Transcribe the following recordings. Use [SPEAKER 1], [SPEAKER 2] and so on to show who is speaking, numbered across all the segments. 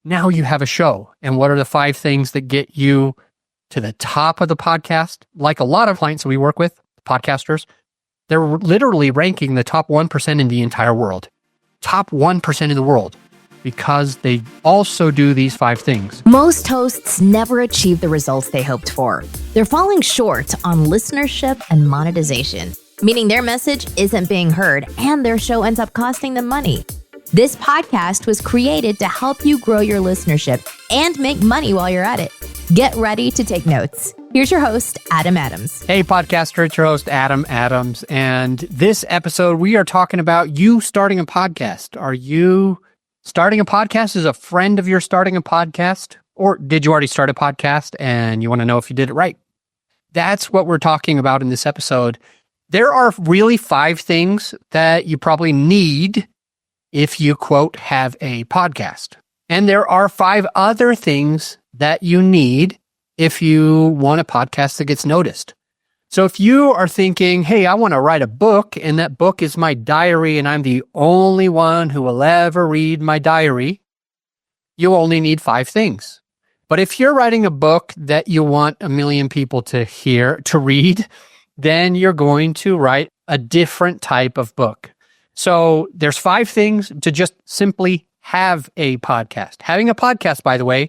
[SPEAKER 1] Now you have a show. And what are the 5 things that get you to the top of the podcast? Like a lot of clients that we work with, podcasters, they're literally ranking the top 1% in the entire world. Top 1% in the world. Because they also do these 5 things.
[SPEAKER 2] Most hosts never achieve the results they hoped for. They're falling short on listenership and monetization, meaning their message isn't being heard and their show ends up costing them money. This podcast was created to help you grow your listenership and make money while you're at it. Get ready to take notes. Here's your host, Adam Adams.
[SPEAKER 1] Hey, podcaster, it's your host, Adam Adams. And this episode, we are talking about you starting a podcast. Are you starting a podcast? Is a friend of yours starting a podcast? Or did you already start a podcast and you want to know if you did it right? That's what we're talking about in this episode. There are really 5 things that you probably need if you, quote, have a podcast. And there are 5 other things that you need if you want a podcast that gets noticed. So if you are thinking, hey, I want to write a book and that book is my diary and I'm the only one who will ever read my diary, you only need 5 things. But if you're writing a book that you want 1 million people to read, then you're going to write a different type of book. So there's 5 things to just simply have a podcast. Having a podcast, by the way,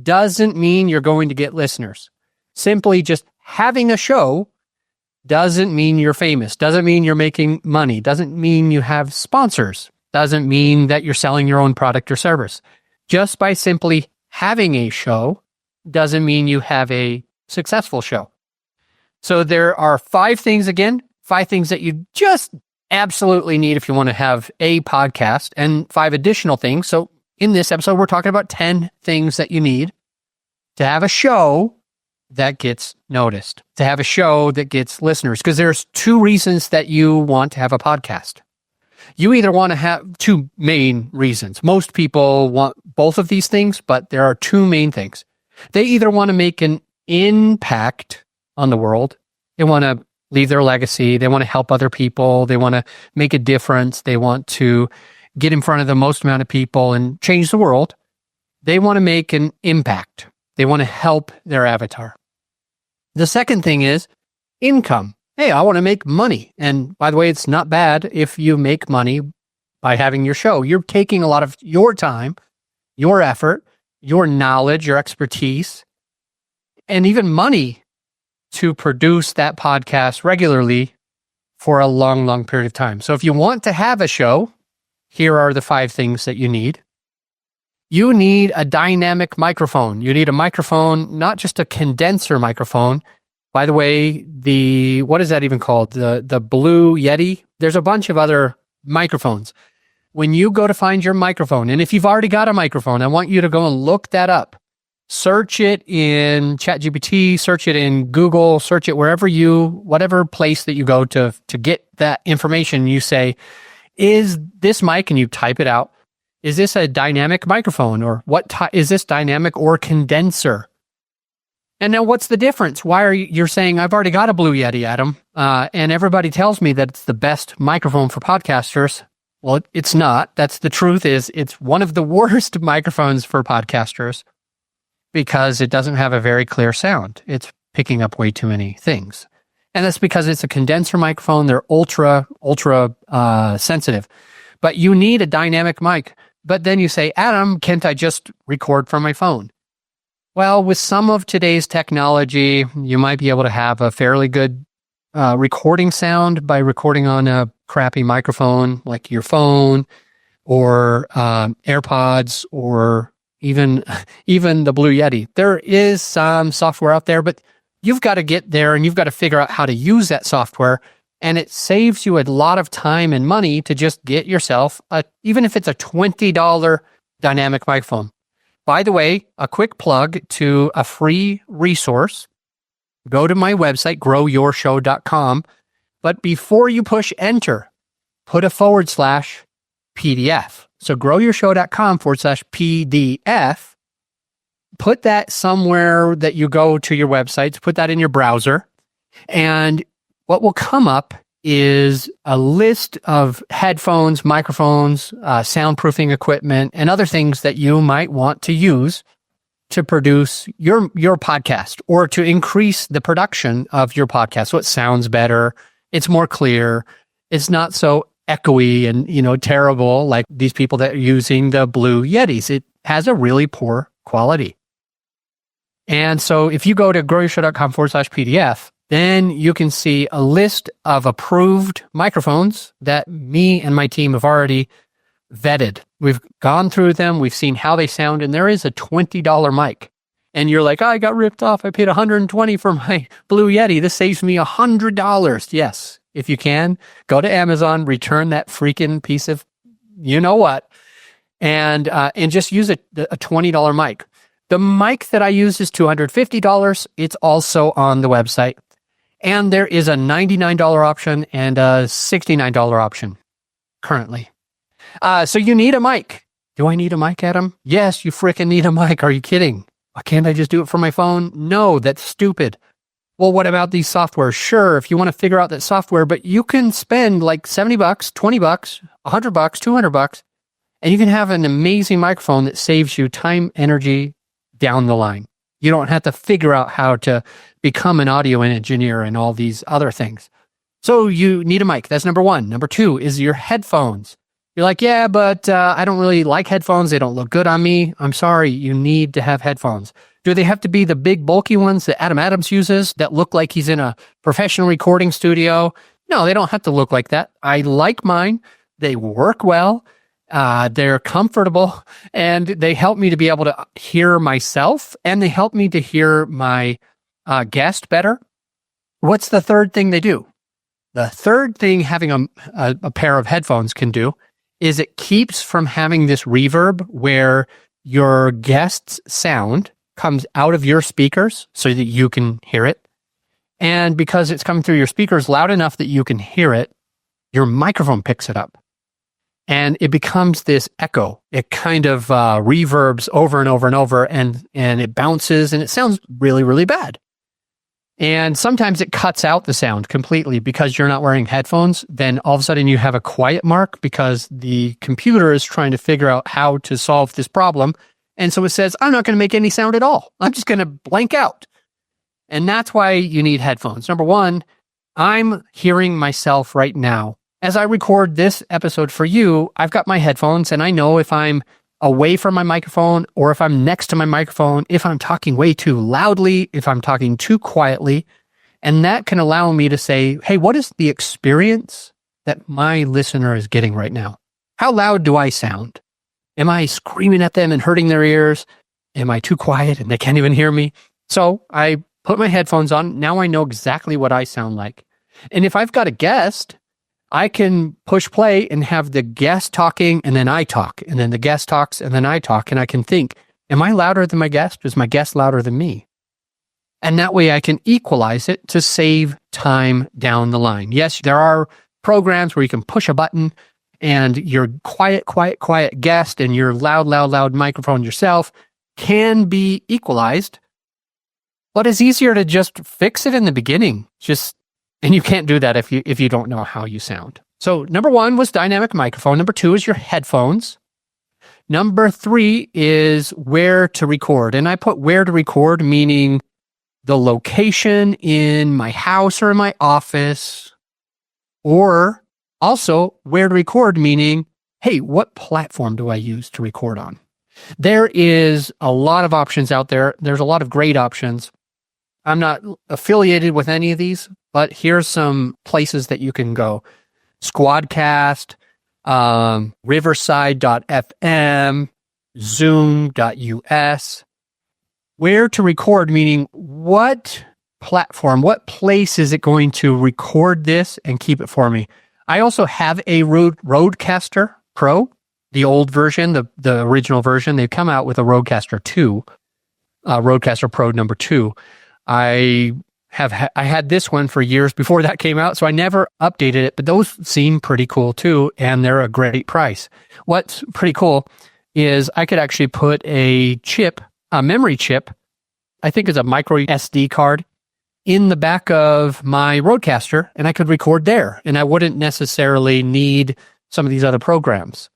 [SPEAKER 1] doesn't mean you're going to get listeners. Simply just having a show doesn't mean you're famous, doesn't mean you're making money, doesn't mean you have sponsors, doesn't mean that you're selling your own product or service. Just by simply having a show doesn't mean you have a successful show. So there are 5 things, again, 5 things that you just absolutely need if you want to have a podcast, and 5 additional things. So in this episode, we're talking about 10 things that you need to have a show that gets noticed, to have a show that gets listeners, because there's 2 reasons that you want to have a podcast. You either want to have 2 main reasons. Most people want both of these things, but there are 2 main things. They either want to make an impact on the world. They want to leave their legacy. They want to help other people. They want to make a difference. They want to get in front of the most amount of people and change the world. They want to make an impact. They want to help their avatar. The second thing is income. Hey, I want to make money. And by the way, it's not bad if you make money by having your show. You're taking a lot of your time, your effort, your knowledge, your expertise, and even money to produce that podcast regularly for a long, long period of time. So if you want to have a show, here are the 5 things that you need. You need a dynamic microphone. You need a microphone, not just a condenser microphone. By the way, what is that even called? The Blue Yeti? There's a bunch of other microphones. When you go to find your microphone, and if you've already got a microphone, I want you to go and look that up. Search it in ChatGPT, search it in Google, search it whatever place that you go to get that information. You say, is this mic, and you type it out, is this a dynamic microphone, or is this dynamic or condenser? And now what's the difference? Why are you're saying, I've already got a Blue Yeti, Adam, and everybody tells me that it's the best microphone for podcasters. Well, it's not. That's the truth. It's one of the worst microphones for podcasters because it doesn't have a very clear sound. It's picking up way too many things. And that's because it's a condenser microphone. They're ultra sensitive. But you need a dynamic mic. But then you say, Adam, can't I just record from my phone? Well, with some of today's technology, you might be able to have a fairly good recording sound by recording on a crappy microphone like your phone or AirPods or even the Blue Yeti. There is some software out there, but you've got to get there and you've got to figure out how to use that software. And it saves you a lot of time and money to just get yourself, even if it's a $20 dynamic microphone. By the way, a quick plug to a free resource. Go to my website, growyourshow.com. But before you push enter, put a /PDF. So growyourshow.com/PDF. Put that somewhere that you go to your websites, put that in your browser. And what will come up is a list of headphones, microphones, soundproofing equipment, and other things that you might want to use to produce your podcast or to increase the production of your podcast. So it sounds better. It's more clear. It's not so echoey and, terrible like these people that are using the Blue Yetis. It has a really poor quality. And so if you go to growyourshow.com/PDF, then you can see a list of approved microphones that me and my team have already vetted. We've gone through them. We've seen how they sound, and there is a $20 mic. And you're like, I got ripped off. I paid $120 for my Blue Yeti. This saves me $100. Yes. If you can, go to Amazon, return that freaking piece of you-know-what, and just use a $20 mic. The mic that I use is $250. It's also on the website. And there is a $99 option and a $69 option currently. So you need a mic. Do I need a mic, Adam? Yes, you freaking need a mic. Are you kidding? Why can't I just do it from my phone? No, that's stupid. Well, what about these software? Sure, if you want to figure out that software, but you can spend like $70, $20, $100, $200, and you can have an amazing microphone that saves you time, energy down the line. You don't have to figure out how to become an audio engineer and all these other things. So you need a mic. That's number one. Number two is your headphones. You're like, yeah, but I don't really like headphones. They don't look good on me. I'm sorry. You need to have headphones. Do they have to be the big bulky ones that Adam Adams uses that look like he's in a professional recording studio? No, they don't have to look like that. I like mine. They work well. They're comfortable, and they help me to be able to hear myself, and they help me to hear my guest better. What's the third thing they do? The third thing having a pair of headphones can do is it keeps from having this reverb where your guest's sound comes out of your speakers so that you can hear it. And because it's coming through your speakers loud enough that you can hear it, your microphone picks it up. And it becomes this echo. It kind of reverbs over and over and over, and it bounces, and it sounds really, really bad. And sometimes it cuts out the sound completely because you're not wearing headphones. Then all of a sudden you have a quiet mark because the computer is trying to figure out how to solve this problem. And so it says, I'm not going to make any sound at all. I'm just going to blank out. And that's why you need headphones. Number one, I'm hearing myself right now. As I record this episode for you, I've got my headphones, and I know if I'm away from my microphone or if I'm next to my microphone, if I'm talking way too loudly, if I'm talking too quietly. And that can allow me to say, hey, what is the experience that my listener is getting right now? How loud do I sound? Am I screaming at them and hurting their ears? Am I too quiet and they can't even hear me? So I put my headphones on. Now I know exactly what I sound like. And if I've got a guest, I can push play and have the guest talking, and then I talk, and then the guest talks, and then I talk, and I can think, am I louder than my guest? Is my guest louder than me? And that way I can equalize it to save time down the line. Yes, there are programs where you can push a button and your quiet guest and your loud microphone yourself can be equalized, but it's easier to just fix it in the beginning. And you can't do that if you don't know how you sound. So number one was dynamic microphone. Number two is your headphones. Number three is where to record. And I put where to record, meaning the location in my house or in my office, or also where to record, meaning, hey, what platform do I use to record on? There is a lot of options out there. There's a lot of great options. I'm not affiliated with any of these, but here's some places that you can go. SquadCast, Riverside.fm, Zoom.us. Where to record, meaning what platform, what place is it going to record this and keep it for me? I also have a Rodecaster Pro, the old version, the original version. They've come out with a Rodecaster 2, Rodecaster Pro number 2. I had this one for years before that came out, so I never updated it, but those seem pretty cool too, and they're a great price. What's pretty cool is I could actually put a memory chip, I think it's a micro SD card, in the back of my Rodecaster, and I could record there, and I wouldn't necessarily need some of these other programs.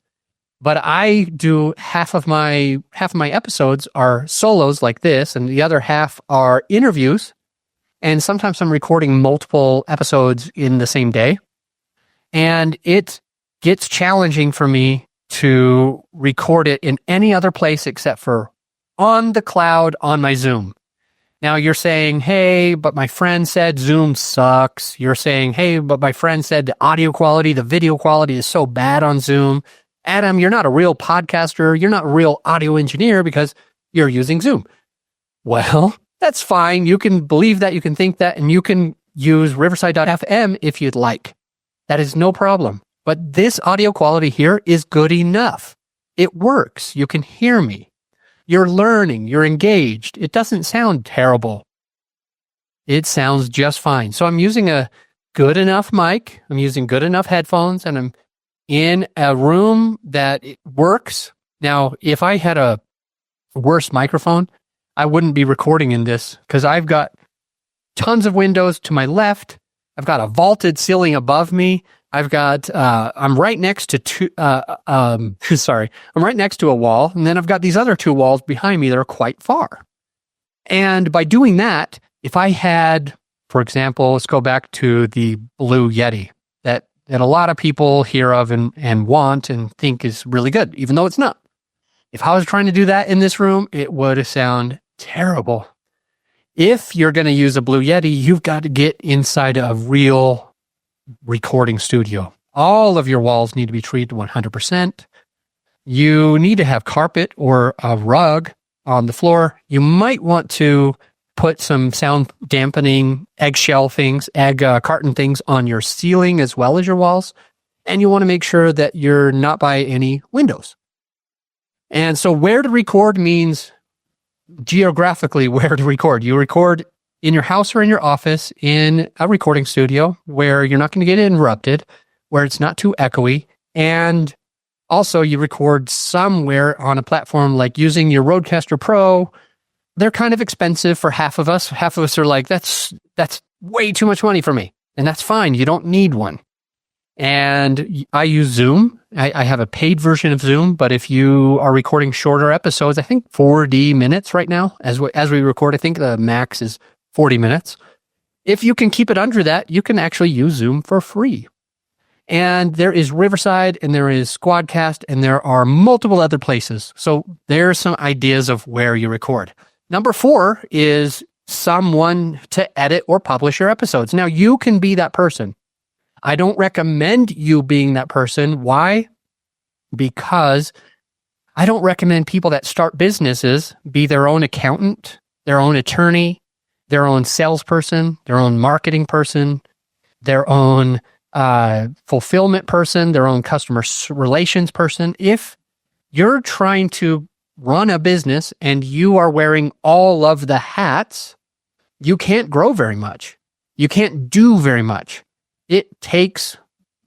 [SPEAKER 1] But I do half of my episodes are solos like this, and the other half are interviews. And sometimes I'm recording multiple episodes in the same day. And it gets challenging for me to record it in any other place except for on the cloud on my Zoom. Now you're saying, hey, but my friend said Zoom sucks. You're saying, hey, but my friend said the audio quality, the video quality is so bad on Zoom. Adam, you're not a real podcaster. You're not a real audio engineer because you're using Zoom. Well, that's fine. You can believe that, you can think that, and you can use Riverside.fm if you'd like. That is no problem. But this audio quality here is good enough. It works. You can hear me. You're learning. You're engaged. It doesn't sound terrible. It sounds just fine. So I'm using a good enough mic. I'm using good enough headphones, and I'm in a room that it works. Now, if I had a worse microphone, I wouldn't be recording in this because I've got tons of windows to my left. I've got a vaulted ceiling above me. I've got, I'm right next to I'm right next to a wall. And then I've got these other two walls behind me that are quite far. And by doing that, if I had, for example, let's go back to the Blue Yeti that a lot of people hear of and want and think is really good, even though it's not. If I was trying to do that in this room, it would sound terrible. If you're going to use a Blue Yeti, you've got to get inside a real recording studio. All of your walls need to be treated 100%. You need to have carpet or a rug on the floor. You might want to put some sound dampening eggshell things, carton things on your ceiling as well as your walls. And you want to make sure that you're not by any windows. And so where to record means geographically where to record. You record in your house or in your office in a recording studio where you're not going to get interrupted, where it's not too echoey. And also you record somewhere on a platform like using your Rodecaster Pro. They're kind of expensive for half of us. Half of us are like, that's way too much money for me. And that's fine. You don't need one. And I use Zoom. I have a paid version of Zoom, but if you are recording shorter episodes, I think 40 minutes right now, as we record, I think the max is 40 minutes. If you can keep it under that, you can actually use Zoom for free. And there is Riverside, and there is SquadCast, and there are multiple other places. So there are some ideas of where you record. Number 4 is someone to edit or publish your episodes. Now, you can be that person. I don't recommend you being that person. Why? Because I don't recommend people that start businesses be their own accountant, their own attorney, their own salesperson, their own marketing person, their own fulfillment person, their own customer relations person. If you're trying to run a business and you are wearing all of the hats, you can't grow very much. You can't do very much. It takes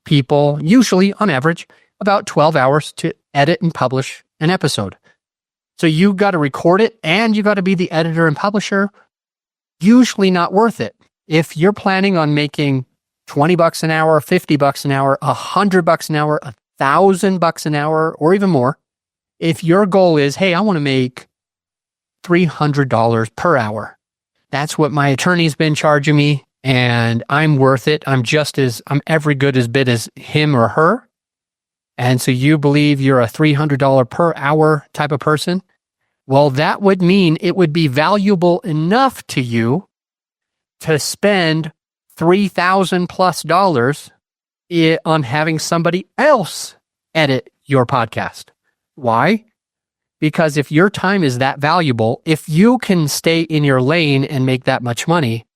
[SPEAKER 1] people, usually on average, about 12 hours to edit and publish an episode. So you got to record it and you got to be the editor and publisher. Usually not worth it. If you're planning on making $20 an hour, $50 an hour, $100 an hour, $1,000 an hour, or even more, if your goal is, hey, I want to make $300 per hour, that's what my attorney's been charging me, and I'm worth it. I'm every good as bit as him or her. And so you believe you're a $300 per hour type of person. Well, that would mean it would be valuable enough to you to spend $3,000+ on having somebody else edit your podcast. Why? Because if your time is that valuable, if you can stay in your lane and make that much money,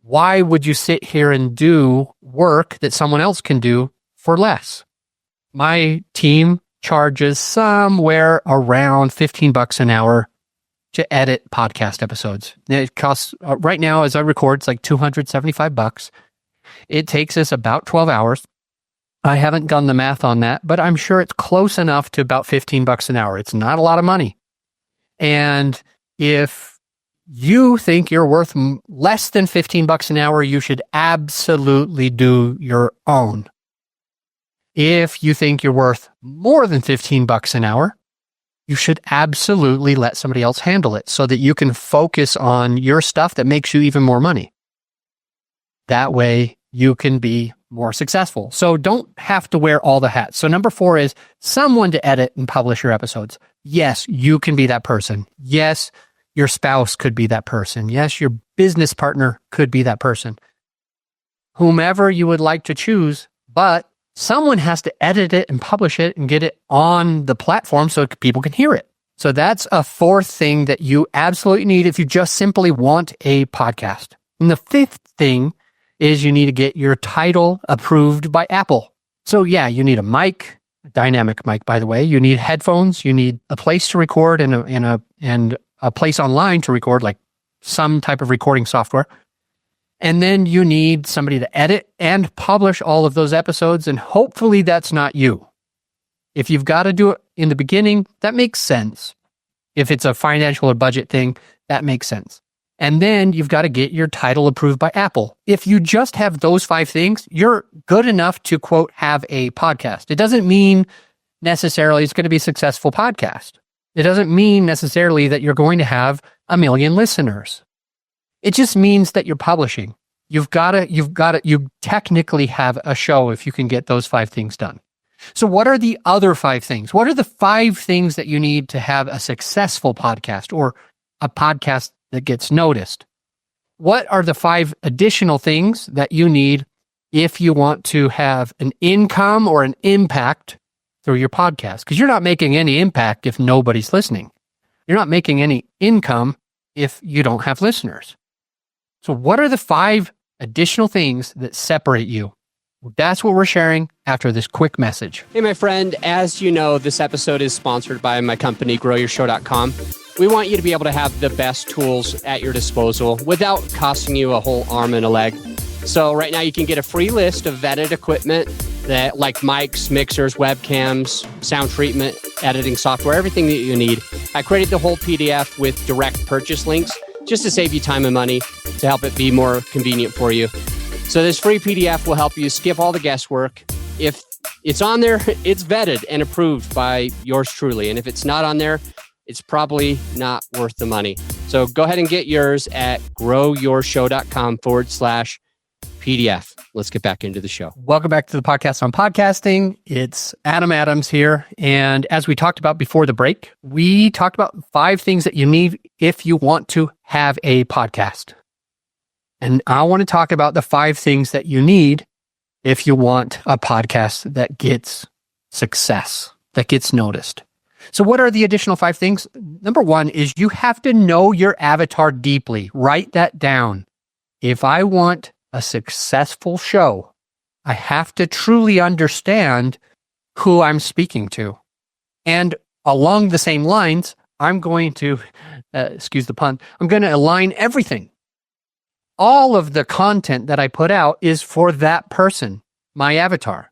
[SPEAKER 1] why would you sit here and do work that someone else can do for less? My team charges somewhere around $15 an hour to edit podcast episodes. It costs, right now as I record, it's like $275. It takes us about 12 hours. I haven't done the math on that, but I'm sure it's close enough to about $15 an hour. It's not a lot of money. And if you think you're worth less than $15 an hour, you should absolutely do your own. If you think you're worth more than $15 an hour, you should absolutely let somebody else handle it so that you can focus on your stuff that makes you even more money. That way you can be more successful. So don't have to wear all the hats. So number 4 is someone to edit and publish your episodes. Yes, you can be that person. Yes, your spouse could be that person. Yes, your business partner could be that person. Whomever you would like to choose, but someone has to edit it and publish it and get it on the platform so people can hear it. So that's a 4th thing that you absolutely need if you just simply want a podcast. And the 5th thing is you need to get your title approved by Apple. So yeah, you need a mic, a dynamic mic, by the way. You need headphones. You need a place to record and a place online to record, like some type of recording software. And then you need somebody to edit and publish all of those episodes. And hopefully that's not you. If you've got to do it in the beginning, that makes sense. If it's a financial or budget thing, that makes sense. And then you've got to get your title approved by Apple. If you just have those 5 things, you're good enough to, quote, have a podcast. It doesn't mean necessarily it's going to be a successful podcast. It doesn't mean necessarily that you're going to have 1 million listeners. It just means that you're publishing. You technically have a show if you can get those 5 things done. So what are the other 5 things? What are the 5 things that you need to have a successful podcast or a podcast that gets noticed? What are the 5 additional things that you need if you want to have an income or an impact through your podcast? Because you're not making any impact if nobody's listening. You're not making any income if you don't have listeners. So what are the 5 additional things that separate you? That's what we're sharing after this quick message.
[SPEAKER 3] Hey, my friend, as you know, this episode is sponsored by my company, GrowYourShow.com. We want you to be able to have the best tools at your disposal without costing you a whole arm and a leg. So right now you can get a free list of vetted equipment that like mics, mixers, webcams, sound treatment, editing software, everything that you need. I created the whole PDF with direct purchase links just to save you time and money, to help it be more convenient for you. So this free PDF will help you skip all the guesswork. If it's on there, it's vetted and approved by yours truly. And if it's not on there, it's probably not worth the money. So go ahead and get yours at growyourshow.com/PDF. Let's get back into the show.
[SPEAKER 1] Welcome back to the podcast on podcasting. It's Adam Adams here. And as we talked about before the break, we talked about 5 things that you need if you want to have a podcast. And I want to talk about the 5 things that you need if you want a podcast that gets success, that gets noticed. So what are the additional 5 things? Number 1 is you have to know your avatar deeply. Write that down. If I want a successful show, I have to truly understand who I'm speaking to. And along the same lines, I'm going to, excuse the pun, I'm going to align everything. All of the content that I put out is for that person, my avatar.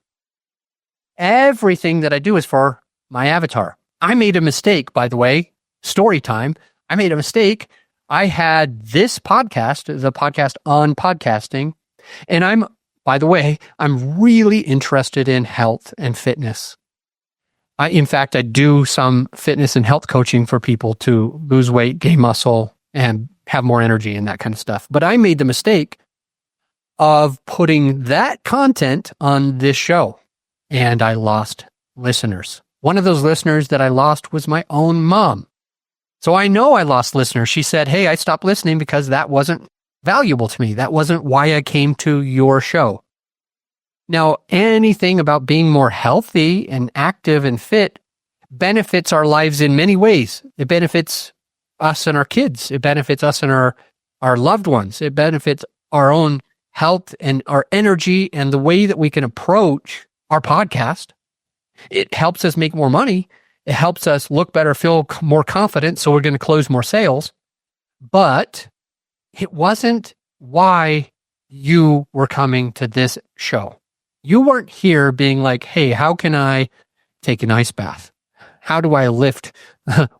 [SPEAKER 1] Everything that I do is for my avatar. I made a mistake, by the way, story time. I made a mistake. I had this podcast, the podcast on podcasting, and I'm really interested in health and fitness. In fact, I do some fitness and health coaching for people to lose weight, gain muscle, and have more energy and that kind of stuff. But I made the mistake of putting that content on this show, and I lost listeners. One of those listeners that I lost was my own mom. So I know I lost listeners. She said, hey, I stopped listening because that wasn't valuable to me. That wasn't why I came to your show. Now, anything about being more healthy and active and fit benefits our lives in many ways. It benefits us and our kids. It benefits us and our loved ones. It benefits our own health and our energy and the way that we can approach our podcast. It helps us make more money. It helps us look better, feel more confident, so we're going to close more sales. But it wasn't why you were coming to this show. You weren't here being like, hey, how can I take an ice bath? How do I lift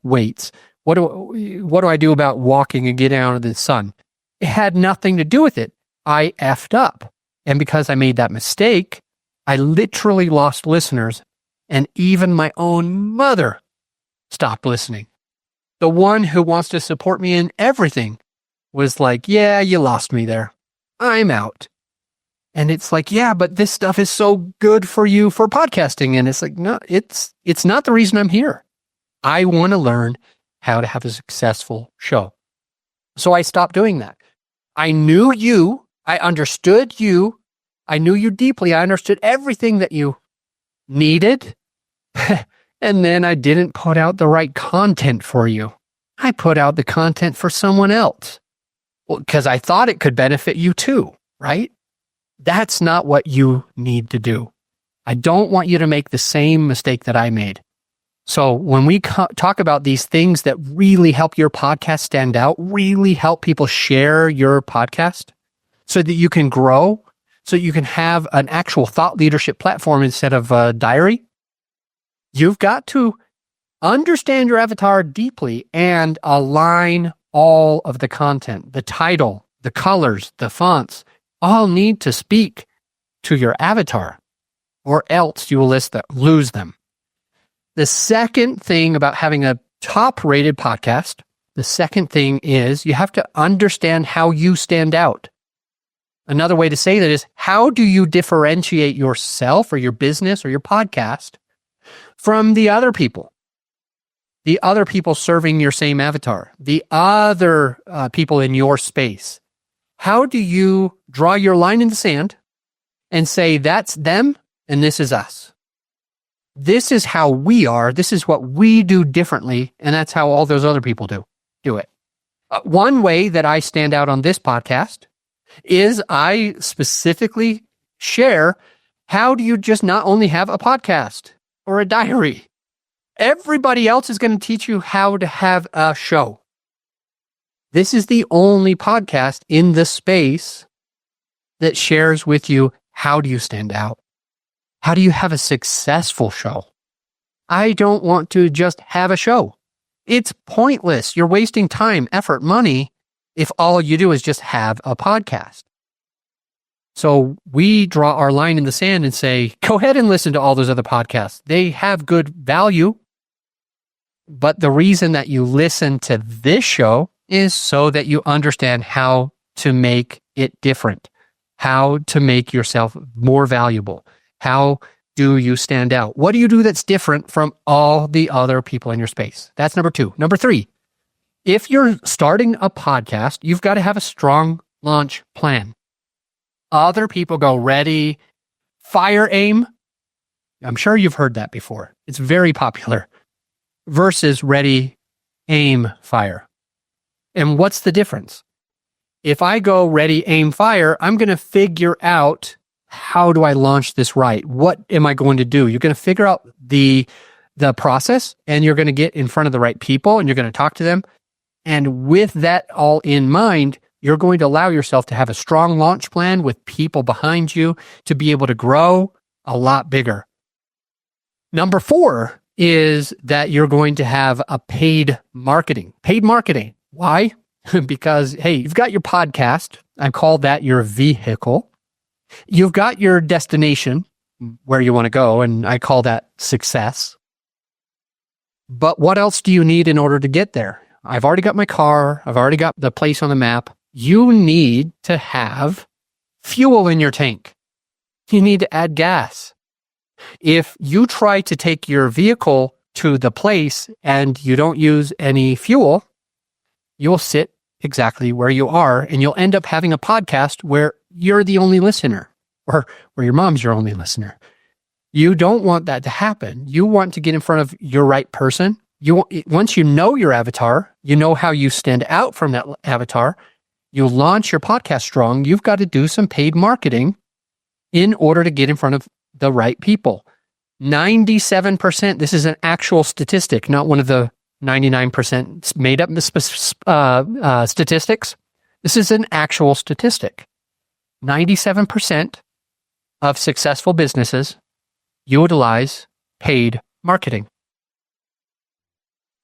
[SPEAKER 1] weights? What do I do about walking and getting out of the sun? It had nothing to do with it. I effed up. And because I made that mistake, I literally lost listeners, and even my own mother stopped listening. The one who wants to support me in everything was like, yeah, you lost me there. I'm out. And it's like, yeah, but this stuff is so good for you for podcasting. And it's like, no, it's not the reason I'm here. I want to learn how to have a successful show. So I stopped doing that. I knew you. I understood you. I knew you deeply. I understood everything that you needed. And then I didn't put out the right content for you. I put out the content for someone else. Well, because I thought it could benefit you too, right? That's not what you need to do. I don't want you to make the same mistake that I made. So when we talk about these things that really help your podcast stand out, really help people share your podcast so that you can grow, so you can have an actual thought leadership platform instead of a diary, you've got to understand your avatar deeply and align all of the content, the title, the colors, the fonts, all need to speak to your avatar, or else you will lose them. The second thing about having a top-rated podcast, the second thing is you have to understand how you stand out. Another way to say that is, how do you differentiate yourself or your business or your podcast from the other people? The other people serving your same avatar, the other people in your space. How do you draw your line in the sand and say, that's them and this is us? This is how we are. This is what we do differently. And that's how all those other people do it. One way that I stand out on this podcast is I specifically share, how do you just not only have a podcast or a diary? Everybody else is going to teach you how to have a show. This is the only podcast in the space that shares with you, how do you stand out? How do you have a successful show? I don't want to just have a show. It's pointless. You're wasting time, effort, money if all you do is just have a podcast. So we draw our line in the sand and say, go ahead and listen to all those other podcasts. They have good value. But the reason that you listen to this show is so that you understand how to make it different, how to make yourself more valuable. How do you stand out? What do you do that's different from all the other people in your space? That's number 2. Number 3, if you're starting a podcast, you've got to have a strong launch plan. Other people go ready, fire, aim. I'm sure you've heard that before. It's very popular. Versus ready, aim, fire. And what's the difference? If I go ready, aim, fire, I'm going to figure out, how do I launch this right? What am I going to do? You're going to figure out the process, and you're going to get in front of the right people, and you're going to talk to them. And with that all in mind, you're going to allow yourself to have a strong launch plan with people behind you to be able to grow a lot bigger. Number 4 is that you're going to have a paid marketing. Paid marketing. Why? Because, hey, you've got your podcast. I call that your vehicle. You've got your destination, where you want to go, and I call that success. But what else do you need in order to get there? I've already got my car. I've already got the place on the map. You need to have fuel in your tank. You need to add gas. If you try to take your vehicle to the place and you don't use any fuel, you'll sit exactly where you are, and you'll end up having a podcast where you're the only listener, or where your mom's your only listener. You don't want that to happen. You want to get in front of your right person. Once you know your avatar, you know how you stand out from that avatar, you launch your podcast strong, you've got to do some paid marketing in order to get in front of the right people. 97%, this is an actual statistic, not one of the 99% made up statistics. This is an actual statistic. 97% of successful businesses utilize paid marketing.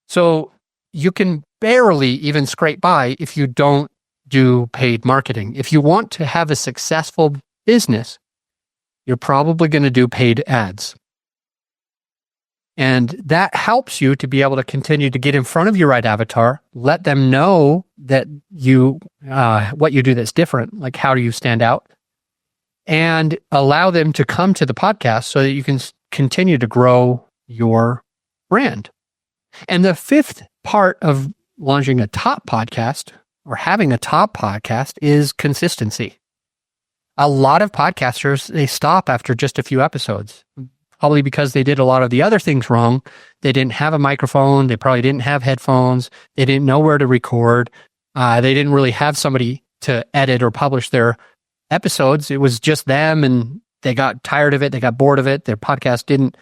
[SPEAKER 1] So you can barely even scrape by if you don't do paid marketing. If you want to have a successful business, you're probably going to do paid ads. And that helps you to be able to continue to get in front of your right avatar, let them know that what you do that's different, like how do you stand out, and allow them to come to the podcast so that you can continue to grow your brand. And the fifth part of launching a top podcast or having a top podcast is consistency. A lot of podcasters, they stop after just a few episodes, probably because they did a lot of the other things wrong. They didn't have a microphone. They probably didn't have headphones. They didn't know where to record. They didn't really have somebody to edit or publish their episodes. It was just them, and they got tired of it. They got bored of it. Their podcast didn't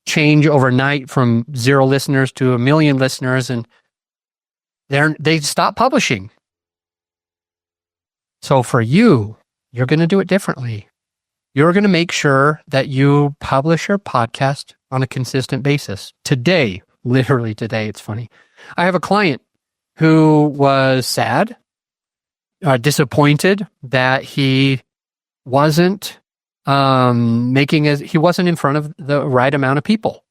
[SPEAKER 1] change overnight from 0 listeners to 1 million listeners, and they stopped publishing. So for you, you're going to do it differently. You're going to make sure that you publish your podcast on a consistent basis. Today, literally today, it's funny. I have a client who was sad, disappointed that he wasn't he wasn't in front of the right amount of people.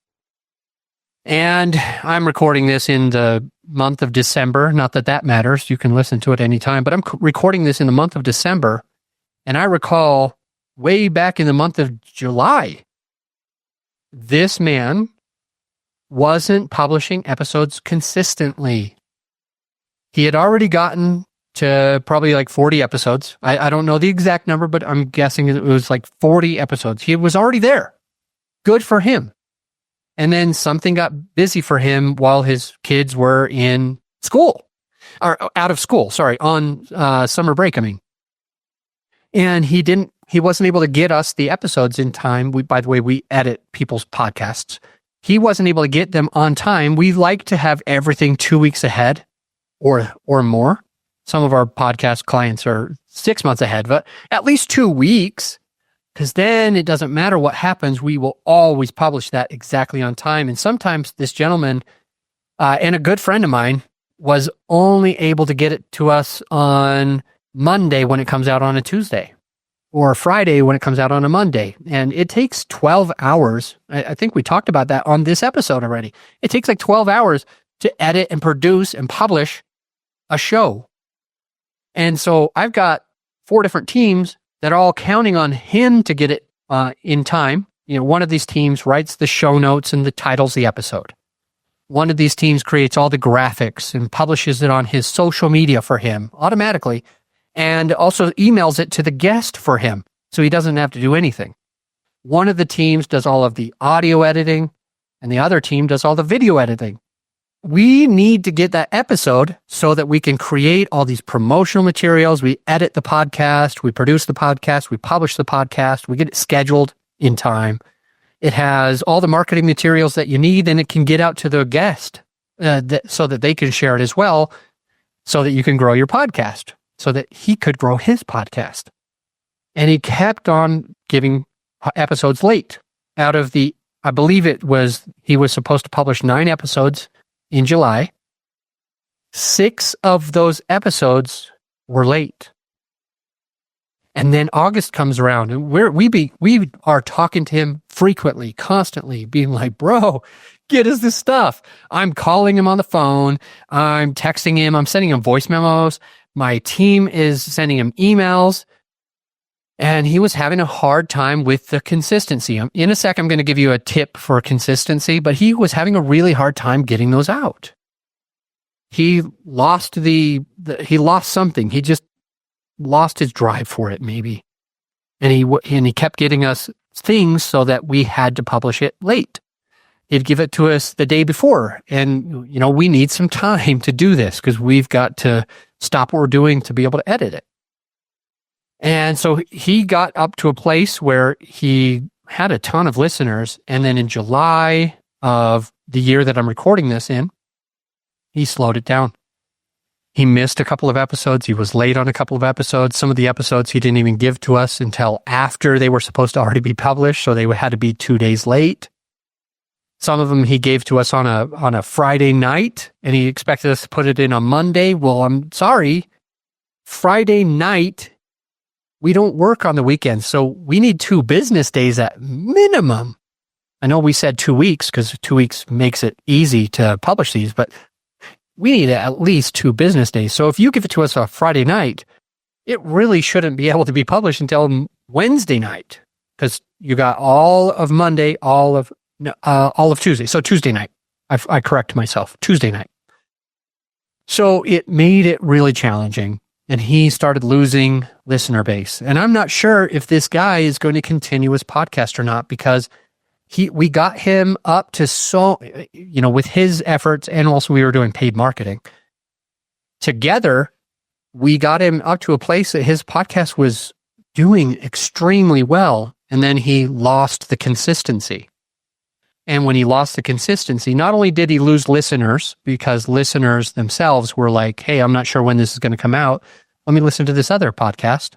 [SPEAKER 1] And I'm recording this in the month of December. Not that that matters. You can listen to it anytime, but I'm recording this in the month of December. And I recall way back in the month of July, this man wasn't publishing episodes consistently. He had already gotten to probably like 40 episodes. I don't know the exact number, but I'm guessing it was like 40 episodes. He was already there. Good for him. And then something got busy for him while his kids were in school, or out of school, on summer break, I mean. And he wasn't able to get us the episodes in time. By the way, we edit people's podcasts. He wasn't able to get them on time. We like to have everything 2 weeks ahead or more. Some of our podcast clients are 6 months ahead, but at least 2 weeks, because then it doesn't matter what happens. We will always publish that exactly on time. And sometimes this gentleman and a good friend of mine was only able to get it to us on Monday when it comes out on a Tuesday, or Friday when it comes out on a Monday. And it takes 12 hours. I think we talked about that on this episode already. It takes like 12 hours to edit and produce and publish a show. And so I've got 4 different teams that are all counting on him to get it in time. One of these teams writes the show notes and the titles of the episode. One of these teams creates all the graphics and publishes it on his social media for him automatically, and also emails it to the guest for him so he doesn't have to do anything. One of the teams does all of the audio editing, and the other team does all the video editing. We need to get that episode so that we can create all these promotional materials. We edit the podcast, we produce the podcast, we publish the podcast, we get it scheduled in time. It has all the marketing materials that you need, and it can get out to the guest so that they can share it as well, so that you can grow your podcast, so that he could grow his podcast. And he kept on giving episodes late. Out of I believe he was supposed to publish 9 episodes in July. 6 of those episodes were late. And then August comes around, and we are talking to him frequently, constantly, being like, bro, get us this stuff. I'm calling him on the phone. I'm texting him. I'm sending him voice memos. My team is sending him emails. And he was having a hard time with the consistency. In a sec, I'm going to give you a tip for consistency, but he was having a really hard time getting those out. He lost he lost something. He just lost his drive for it, maybe. And he kept getting us things so that we had to publish it late. He'd give it to us the day before. And, we need some time to do this because we've got to stop what we're doing to be able to edit it. And so he got up to a place where he had a ton of listeners. And then in July of the year that I'm recording this in, he slowed it down. He missed a couple of episodes. He was late on a couple of episodes. Some of the episodes he didn't even give to us until after they were supposed to already be published. So they had to be 2 days late. Some of them he gave to us on a Friday night, and he expected us to put it in on Monday. Well, I'm sorry. Friday night, we don't work on the weekends, so we need 2 business days at minimum. I know we said 2 weeks because 2 weeks makes it easy to publish these, but we need at least 2 business days. So if you give it to us on Friday night, it really shouldn't be able to be published until Wednesday night because you got all of Monday, all of Tuesday. So Tuesday night. I correct myself. Tuesday night. So it made it really challenging. And he started losing listener base. And I'm not sure if this guy is going to continue his podcast or not because we got him up to with his efforts, and also we were doing paid marketing. Together, we got him up to a place that his podcast was doing extremely well. And then he lost the consistency. And when he lost the consistency, not only did he lose listeners, because listeners themselves were like, hey, I'm not sure when this is going to come out. Let me listen to this other podcast.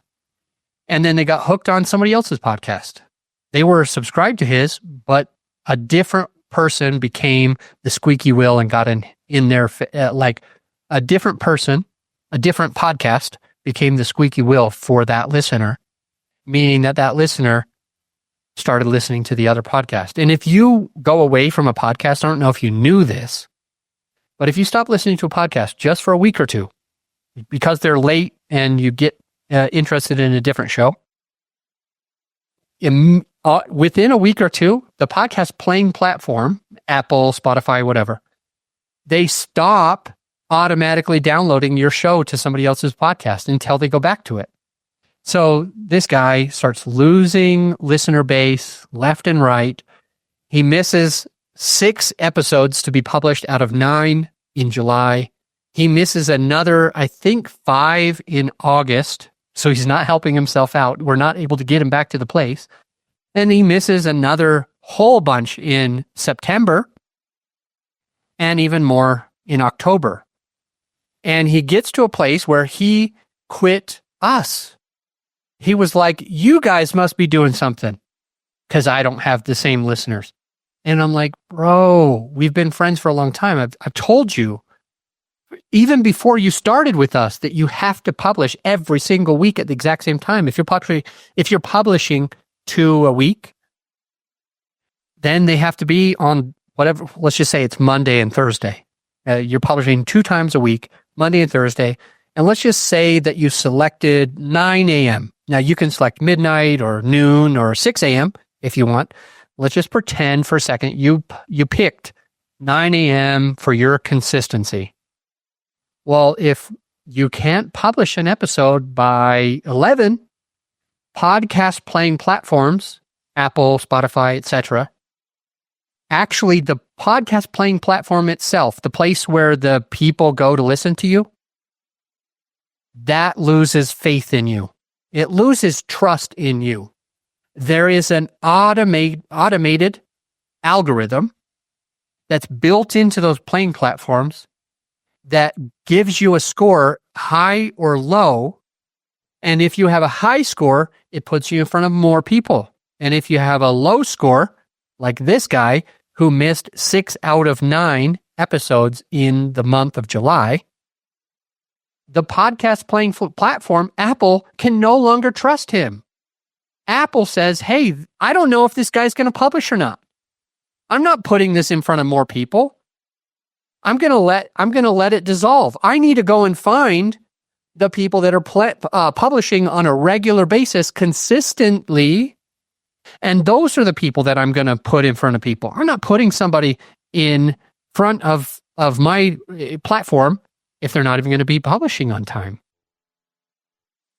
[SPEAKER 1] And then they got hooked on somebody else's podcast. They were subscribed to his, but a different person became the squeaky wheel and got in there, like a different person, a different podcast became the squeaky wheel for that listener, meaning that listener started listening to the other podcast. And if you go away from a podcast, I don't know if you knew this, but if you stop listening to a podcast just for a week or two, because they're late and you get interested in a different show, within a week or two, the podcast playing platform, Apple, Spotify, whatever, they stop automatically downloading your show to somebody else's podcast until they go back to it. So this guy starts losing listener base left and right. He misses 6 episodes to be published out of 9 in July. He misses another, I think, 5 in August. So he's not helping himself out. We're not able to get him back to the place. And he misses another whole bunch in September and even more in October. And he gets to a place where he quit us. He was like, you guys must be doing something because I don't have the same listeners. And I'm like, bro, we've been friends for a long time. I've told you, even before you started with us, that you have to publish every single week at the exact same time. If you're publishing 2 a week, then they have to be on whatever, let's just say it's Monday and Thursday. You're publishing 2 times a week, Monday and Thursday. And let's just say that you selected 9 a.m. Now you can select midnight or noon or 6 a.m. if you want. Let's just pretend for a second you picked 9 a.m. for your consistency. Well, if you can't publish an episode by 11, podcast playing platforms, Apple, Spotify, etc., actually the podcast playing platform itself, the place where the people go to listen to you, that loses faith in you. It loses trust in you. There is an automated algorithm that's built into those playing platforms that gives you a score, high or low. And if you have a high score, it puts you in front of more people. And if you have a low score, like this guy who missed 6 out of 9 episodes in the month of July, the podcast playing platform, Apple, can no longer trust him. Apple says, hey, I don't know if this guy's going to publish or not. I'm not putting this in front of more people. I'm going to let it dissolve. I need to go and find the people that are publishing on a regular basis consistently. And those are the people that I'm going to put in front of people. I'm not putting somebody in front of my platform if they're not even going to be publishing on time.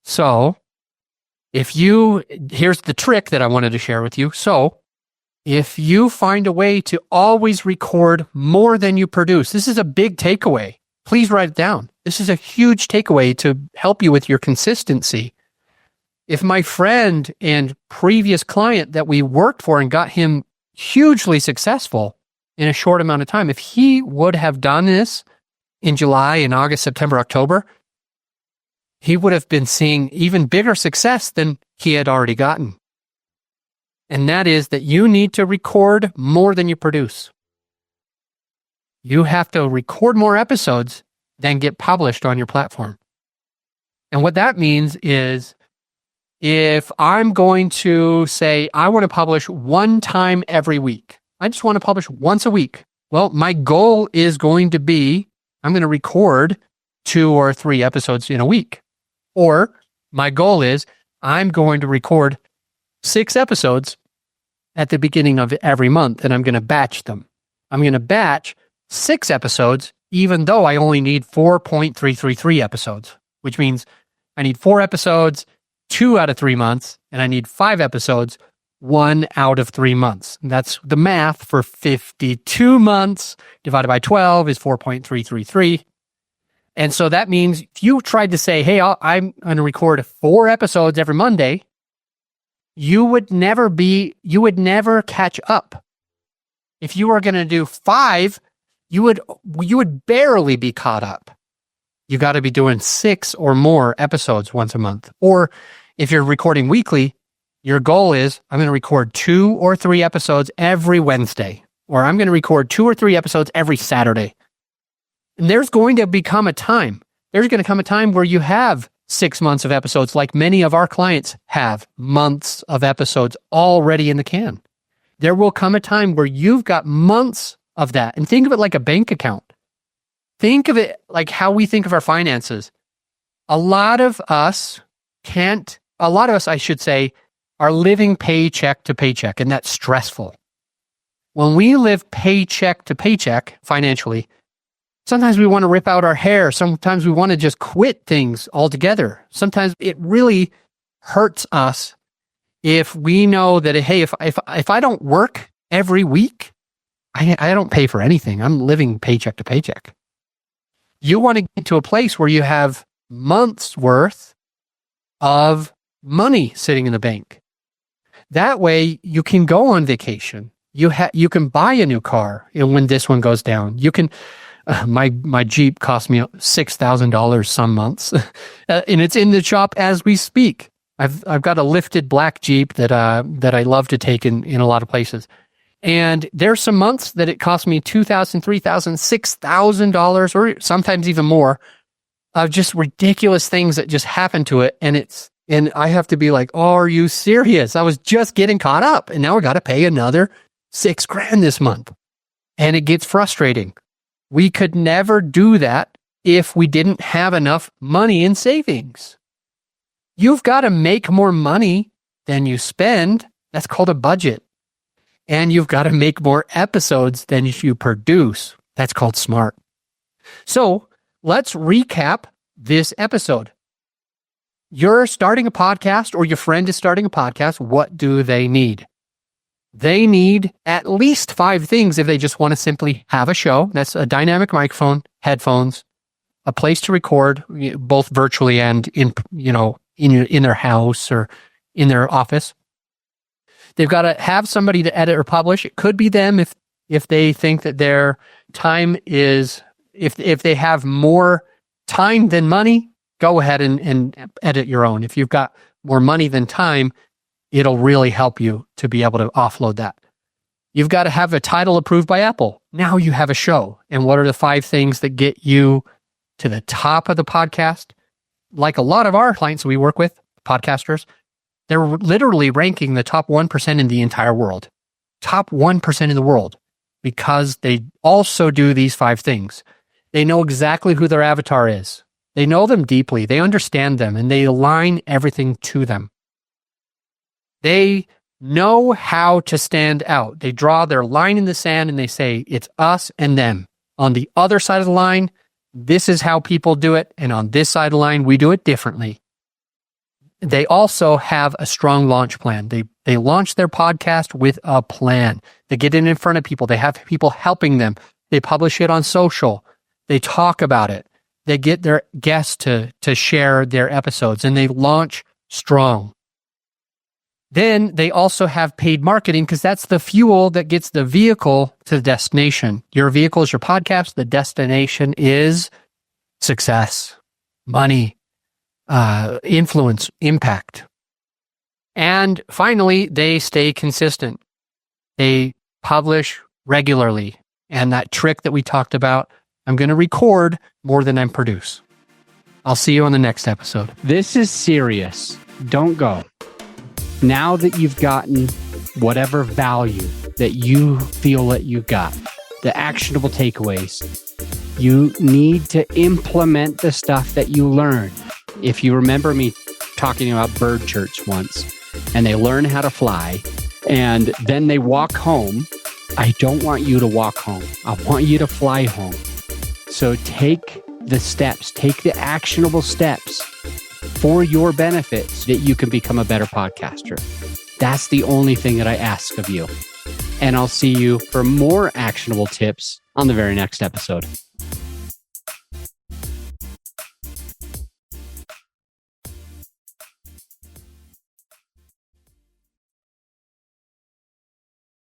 [SPEAKER 1] So here's the trick that I wanted to share with you. So if you find a way to always record more than you produce, this is a big takeaway. Please write it down. This is a huge takeaway to help you with your consistency. If my friend and previous client that we worked for and got him hugely successful in a short amount of time, if he would have done this in July, in August, September, October, he would have been seeing even bigger success than he had already gotten. and that is that you need to record more than you produce. You have to record more episodes than get published on your platform. And what that means is if I'm going to say, I want to publish one time every week, I just want to publish once a week. Well, my goal is going to be, I'm going to record 2 or 3 episodes in a week. Or my goal is, I'm going to record 6 episodes at the beginning of every month, and I'm going to batch them. I'm going to batch 6 episodes, even though I only need 4.333 episodes, which means I need 4 episodes, 2 out of 3 months, and I need 5 episodes, 1 out of 3 months. And that's the math for 52 months divided by 12 is 4.333. And so that means if you tried to say, hey, I'm going to record 4 episodes every Monday, you would never catch up. If you were going to do 5, you would barely be caught up. You got to be doing 6 or more episodes once a month. Or if you're recording weekly, your goal is, I'm going to record 2 or 3 episodes every Wednesday, or I'm going to record 2 or 3 episodes every Saturday. And there's going to come a time where you have 6 months of episodes, like many of our clients have months of episodes already in the can. There will come a time where you've got months of that. And think of it like a bank account. Think of it like how we think of our finances. A lot of us, I should say, are living paycheck to paycheck, and that's stressful. When we live paycheck to paycheck financially, sometimes we want to rip out our hair. Sometimes we want to just quit things altogether. Sometimes it really hurts us if we know that, hey, if I don't work every week, I don't pay for anything. I'm living paycheck to paycheck. You want to get to a place where you have months worth of money sitting in the bank. That way you can go on vacation. You can buy a new car when this one goes down. You can, my Jeep cost me $6,000 some months and it's in the shop as we speak. I've got a lifted black Jeep that I love to take in a lot of places. And there's some months that it cost me $2,000, $3,000, $6,000, or sometimes even more of just ridiculous things that just happen to it. And I have to be like, oh, are you serious? I was just getting caught up and now I got to pay another $6,000 this month. And it gets frustrating. We could never do that if we didn't have enough money in savings. You've got to make more money than you spend. That's called a budget. And you've got to make more episodes than you produce. That's called smart. So let's recap this episode. You're starting a podcast or your friend is starting a podcast. What do they need? They need at least 5 things if they just want to simply have a show. That's a dynamic microphone, headphones, a place to record, both virtually and in their house or in their office. They've got to have somebody to edit or publish. It could be them if they think that their time is, if they have more time than money, go ahead and edit your own. If you've got more money than time, it'll really help you to be able to offload that. You've got to have a title approved by Apple. Now you have a show. And what are the 5 things that get you to the top of the podcast? Like a lot of our clients we work with, podcasters, they're literally ranking the top 1% in the entire world. Top 1% in the world. Because they also do these 5 things. They know exactly who their avatar is. They know them deeply. They understand them and they align everything to them. They know how to stand out. They draw their line in the sand and they say, it's us and them. On the other side of the line, this is how people do it. And on this side of the line, we do it differently. They also have a strong launch plan. They launch their podcast with a plan. They get it in front of people. They have people helping them. They publish it on social. They talk about it. They get their guests to share their episodes and they launch strong. Then they also have paid marketing because that's the fuel that gets the vehicle to the destination. Your vehicle is your podcast. The destination is success, money, influence, impact. And finally, they stay consistent. They publish regularly. And that trick that we talked about, I'm going to record more than I produce. I'll see you on the next episode.
[SPEAKER 3] This is serious. Don't go. Now that you've gotten whatever value that you feel that you got, the actionable takeaways, you need to implement the stuff that you learned. If you remember me talking about bird church once, and they learn how to fly, and then they walk home, I don't want you to walk home. I want you to fly home. So take the steps, take the actionable steps for your benefit so that you can become a better podcaster. That's the only thing that I ask of you. And I'll see you for more actionable tips on the very next episode.